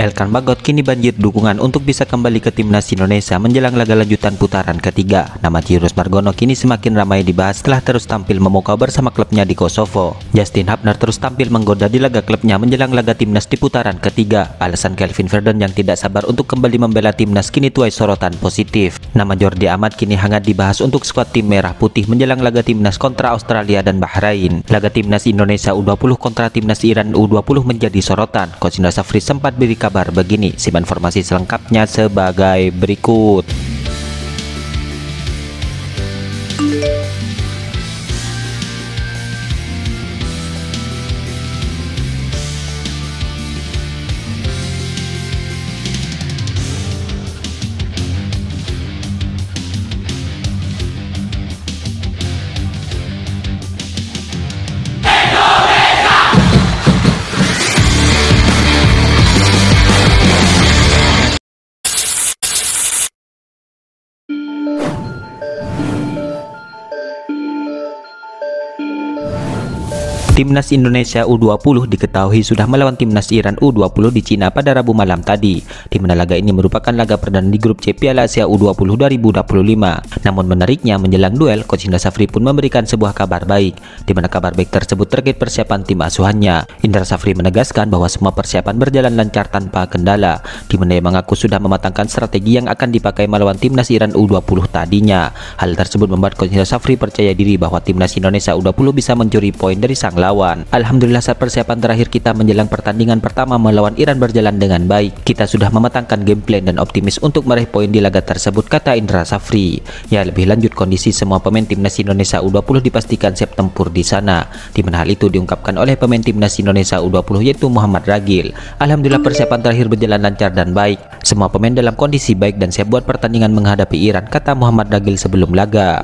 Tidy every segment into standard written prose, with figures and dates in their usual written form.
Elkan Bagot kini banjir dukungan untuk bisa kembali ke timnas Indonesia menjelang laga lanjutan putaran ketiga. Nama Tirus Margono kini semakin ramai dibahas setelah terus tampil memukau bersama klubnya di Kosovo. Justin Hubner terus tampil menggoda di laga klubnya menjelang laga timnas di putaran ketiga. Alasan Kelvin Verdon yang tidak sabar untuk kembali membela timnas kini tuai sorotan positif. Nama Jordi Amat kini hangat dibahas untuk skuad tim merah putih menjelang laga timnas kontra Australia dan Bahrain. Laga timnas Indonesia U20 kontra timnas Iran U20 menjadi sorotan. Coach Indra Safri sempat beri kabar begini, simak informasi selengkapnya sebagai berikut. Timnas Indonesia U20 diketahui sudah melawan timnas Iran U20 di Cina pada Rabu malam tadi, di mana laga ini merupakan laga perdana di grup C Piala Asia U20 2025. Namun menariknya menjelang duel, Coach Indra Safri pun memberikan sebuah kabar baik, di mana kabar baik tersebut terkait persiapan tim asuhannya. Indra Safri menegaskan bahwa semua persiapan berjalan lancar tanpa kendala, di mana ia mengaku sudah mematangkan strategi yang akan dipakai melawan timnas Iran U20 tadinya. Hal tersebut membuat Coach Indra Safri percaya diri bahwa timnas Indonesia U20 bisa mencuri poin dari sang lawan. Alhamdulillah saat persiapan terakhir kita menjelang pertandingan pertama melawan Iran berjalan dengan baik. Kita sudah mematangkan game plan dan optimis untuk meraih poin di laga tersebut, kata Indra Safri. Ya, lebih lanjut kondisi semua pemain timnas Indonesia U20 dipastikan siap tempur di sana, di mana hal itu diungkapkan oleh pemain timnas Indonesia U20 yaitu Muhammad Ragil. Alhamdulillah persiapan terakhir berjalan lancar dan baik. Semua pemain dalam kondisi baik dan siap buat pertandingan menghadapi Iran, kata Muhammad Ragil sebelum laga.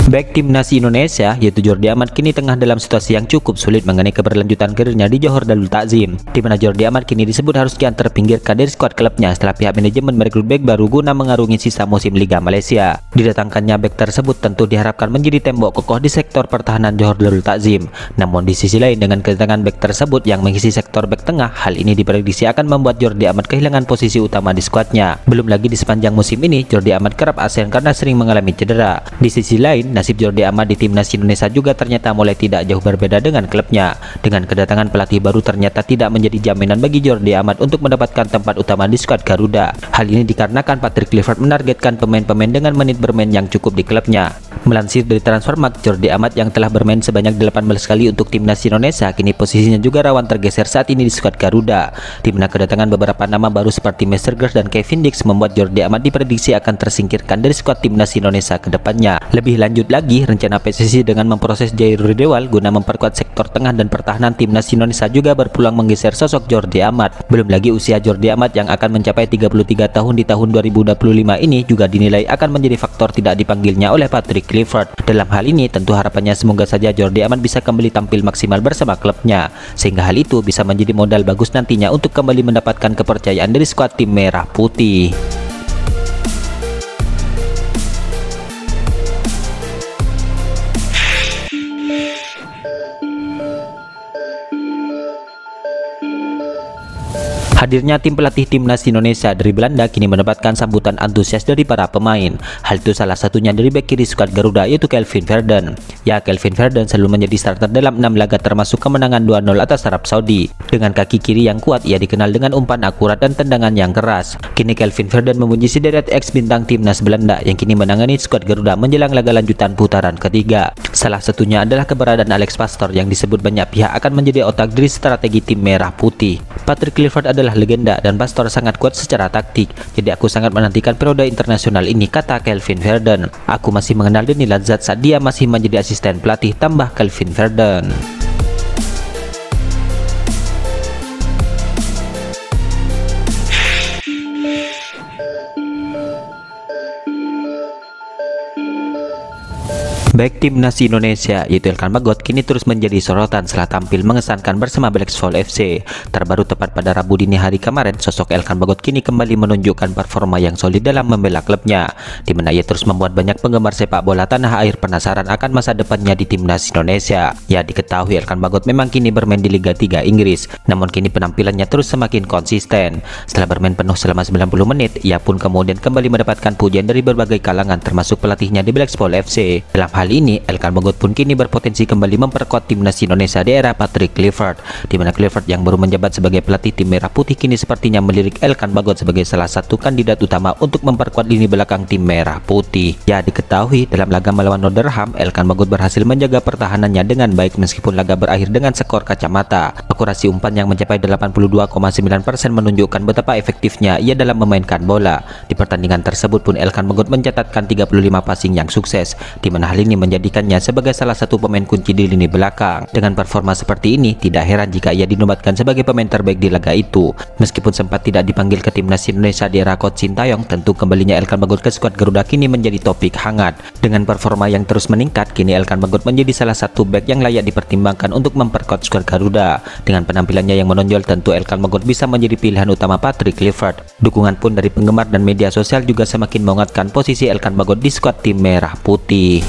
Back timnas Indonesia yaitu Jordi Amat kini tengah dalam situasi yang cukup sulit mengenai keberlanjutan karirnya di Johor Darul Takzim, di mana Jordi Amat kini disebut harus kian terpinggirkan dari skuad klubnya setelah pihak manajemen merekrut back baru guna mengarungi sisa musim Liga Malaysia. Didatangkannya back tersebut tentu diharapkan menjadi tembok kokoh di sektor pertahanan Johor Darul Takzim. Namun di sisi lain, dengan kedatangan back tersebut yang mengisi sektor back tengah, hal ini diprediksi akan membuat Jordi Amat kehilangan posisi utama di skuadnya. Belum lagi di sepanjang musim ini Jordi Amat kerap absen karena sering mengalami cedera. Di sisi lain, nasib Jordi Amat di timnas Indonesia juga ternyata mulai tidak jauh berbeda dengan klubnya. Dengan kedatangan pelatih baru ternyata tidak menjadi jaminan bagi Jordi Amat untuk mendapatkan tempat utama di skuad Garuda. Hal ini dikarenakan Patrick Clifford menargetkan pemain-pemain dengan menit bermain yang cukup di klubnya. Melansir dari Transfermarkt, Jordi Amat yang telah bermain sebanyak 18 kali untuk timnas Indonesia kini posisinya juga rawan tergeser saat ini di skuad Garuda, di mana kedatangan beberapa nama baru seperti Master Girls dan Kevin Dix membuat Jordi Amat diprediksi akan tersingkirkan dari skuad timnas Indonesia ke depannya. Lebih lanjut lagi, rencana PSSI dengan memproses Jairul Dewal guna memperkuat sektor tengah dan pertahanan timnas Indonesia juga berpeluang menggeser sosok Jordi Amat. Belum lagi usia Jordi Amat yang akan mencapai 33 tahun di tahun 2025 ini juga dinilai akan menjadi faktor tidak dipanggilnya oleh Patrick Clifford. Dalam hal ini tentu harapannya semoga saja Jordi Amat bisa kembali tampil maksimal bersama klubnya, sehingga hal itu bisa menjadi modal bagus nantinya untuk kembali mendapatkan kepercayaan dari skuad tim merah putih. Hadirnya tim pelatih timnas Indonesia dari Belanda kini mendapatkan sambutan antusias dari para pemain. Hal itu salah satunya dari bek kiri skuad Garuda yaitu Kelvin Verdon. Ya, Kelvin Verdon selalu menjadi starter dalam 6 laga termasuk kemenangan 2-0 atas Arab Saudi. Dengan kaki kiri yang kuat, ia dikenal dengan umpan akurat dan tendangan yang keras. Kini Kelvin Verdon memuji sederet ex bintang timnas Belanda yang kini menangani skuad Garuda menjelang laga lanjutan putaran ketiga. Salah satunya adalah keberadaan Alex Pastoor yang disebut banyak pihak akan menjadi otak dari strategi tim merah putih. Patrick Clifford adalah legenda dan Pastoor sangat kuat secara taktik. Jadi aku sangat menantikan periode internasional ini, kata Kelvin Verdon. Aku masih mengenal Denny Lazzat saat dia masih menjadi asisten pelatih, tambah Kelvin Verdon. Baik timnas Indonesia yaitu Elkan Bagot kini terus menjadi sorotan setelah tampil mengesankan bersama Black Soul FC. Terbaru tepat pada Rabu dini hari kemarin, sosok Elkan Bagot kini kembali menunjukkan performa yang solid dalam membela klubnya, di mana ia terus membuat banyak penggemar sepak bola tanah air penasaran akan masa depannya di timnas Indonesia. Ya, diketahui Elkan Bagot memang kini bermain di Liga 3 Inggris, namun kini penampilannya terus semakin konsisten. Setelah bermain penuh selama 90 menit, ia pun kemudian kembali mendapatkan pujian dari berbagai kalangan termasuk pelatihnya di Black Soul FC. Dalam hal ini, Elkan Bagot pun kini berpotensi kembali memperkuat timnas Indonesia di era Patrick Kluivert, di mana Kluivert yang baru menjabat sebagai pelatih tim Merah Putih kini sepertinya melirik Elkan Bagot sebagai salah satu kandidat utama untuk memperkuat lini belakang tim Merah Putih. Ya, diketahui dalam laga melawan Rotherham, Elkan Bagot berhasil menjaga pertahanannya dengan baik meskipun laga berakhir dengan skor kacamata. Akurasi umpan yang mencapai 82,9% menunjukkan betapa efektifnya ia dalam memainkan bola. Di pertandingan tersebut pun Elkan Bagot mencatatkan 35 passing yang sukses, di mana hal ini menjadikannya sebagai salah satu pemain kunci di lini belakang. Dengan performa seperti ini, tidak heran jika ia dinobatkan sebagai pemain terbaik di laga itu. Meskipun sempat tidak dipanggil ke timnas Indonesia di era Coach Sintayong, tentu kembalinya Elkan Bagot ke skuad Garuda kini menjadi topik hangat. Dengan performa yang terus meningkat, kini Elkan Bagot menjadi salah satu bek yang layak dipertimbangkan untuk memperkuat skuad Garuda. Dengan penampilannya yang menonjol, tentu Elkan Bagot bisa menjadi pilihan utama Patrick Kluivert. Dukungan pun dari penggemar dan media sosial juga semakin menguatkan posisi Elkan Bagot di skuad tim Merah Putih.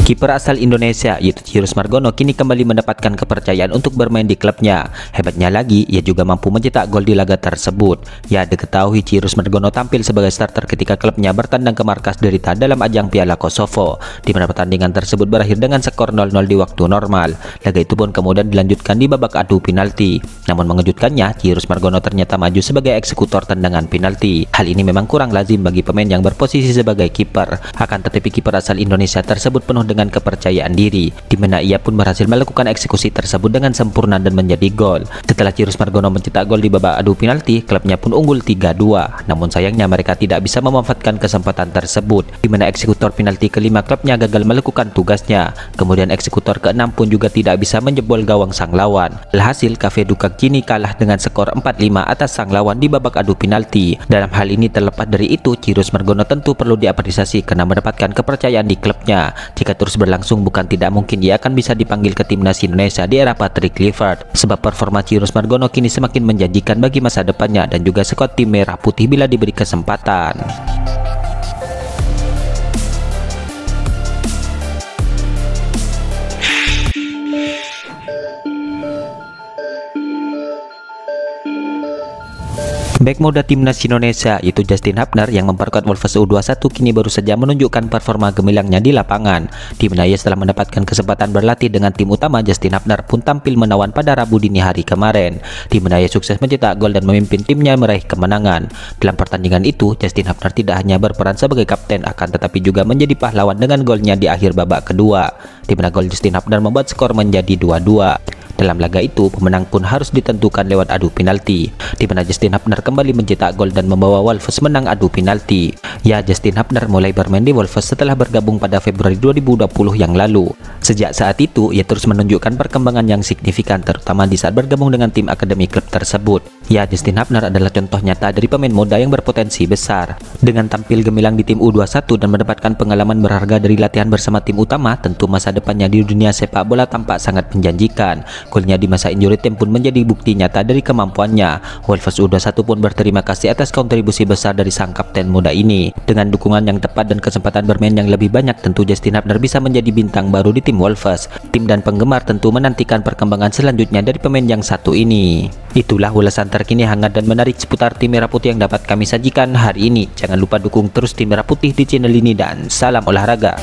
Kiper asal Indonesia yaitu Cyrus Margono kini kembali mendapatkan kepercayaan untuk bermain di klubnya. Hebatnya lagi, ia juga mampu mencetak gol di laga tersebut. Ya, diketahui Cyrus Margono tampil sebagai starter ketika klubnya bertandang ke markas Derita dalam ajang Piala Kosovo, di mana pertandingan tersebut berakhir dengan skor 0-0 di waktu normal. Laga itu pun kemudian dilanjutkan di babak adu penalti. Namun mengejutkannya, Cyrus Margono ternyata maju sebagai eksekutor tendangan penalti. Hal ini memang kurang lazim bagi pemain yang berposisi sebagai kiper. Akan tetapi kiper asal Indonesia tersebut penuh dengan kepercayaan diri, di mana ia pun berhasil melakukan eksekusi tersebut dengan sempurna dan menjadi gol. Setelah Cyrus Margono mencetak gol di babak adu penalti, klubnya pun unggul 3-2. Namun sayangnya mereka tidak bisa memanfaatkan kesempatan tersebut, di mana eksekutor penalti kelima klubnya gagal melakukan tugasnya. Kemudian eksekutor keenam pun juga tidak bisa menjebol gawang sang lawan. Alhasil Cafe Dukak kini kalah dengan skor 4-5 atas sang lawan di babak adu penalti. Dalam hal ini terlepas dari itu, Cyrus Margono tentu perlu diapresiasi karena mendapatkan kepercayaan di klubnya. Jika terus berlangsung, bukan tidak mungkin ia akan bisa dipanggil ke timnas Indonesia di era Patrick Kluivert, sebab performa Cyrus Margono kini semakin menjanjikan bagi masa depannya dan juga skuad tim Merah Putih bila diberi kesempatan. Bek muda timnas Indonesia yaitu Justin Hubner yang memperkuat Wolves U21 kini baru saja menunjukkan performa gemilangnya di lapangan, di mana ia setelah mendapatkan kesempatan berlatih dengan tim utama. Justin Hubner pun tampil menawan pada Rabu dini hari kemarin, di mana ia sukses mencetak gol dan memimpin timnya meraih kemenangan. Dalam pertandingan itu, Justin Hubner tidak hanya berperan sebagai kapten, akan tetapi juga menjadi pahlawan dengan golnya di akhir babak kedua, di mana gol Justin Hubner membuat skor menjadi 2-2. Dalam laga itu, pemenang pun harus ditentukan lewat adu penalti, di mana Justin Hubner kembali mencetak gol dan membawa Wolves menang adu penalti. Ya, Justin Hubner mulai bermain di Wolves setelah bergabung pada Februari 2020 yang lalu. Sejak saat itu, ia terus menunjukkan perkembangan yang signifikan, terutama di saat bergabung dengan tim akademi klub tersebut. Ya, Justin Hubner adalah contoh nyata dari pemain muda yang berpotensi besar. Dengan tampil gemilang di tim U21 dan mendapatkan pengalaman berharga dari latihan bersama tim utama, tentu masa depannya di dunia sepak bola tampak sangat menjanjikan. Golnya di masa injury time pun menjadi bukti nyata dari kemampuannya. Wolves U21 pun berterima kasih atas kontribusi besar dari sang kapten muda ini. Dengan dukungan yang tepat dan kesempatan bermain yang lebih banyak, tentu Justin Hubner bisa menjadi bintang baru di tim Wolves. Tim dan penggemar tentu menantikan perkembangan selanjutnya dari pemain yang satu ini. Itulah ulasan terkini hangat dan menarik seputar tim Merah Putih yang dapat kami sajikan hari ini. Jangan lupa dukung terus tim Merah Putih di channel ini dan salam olahraga.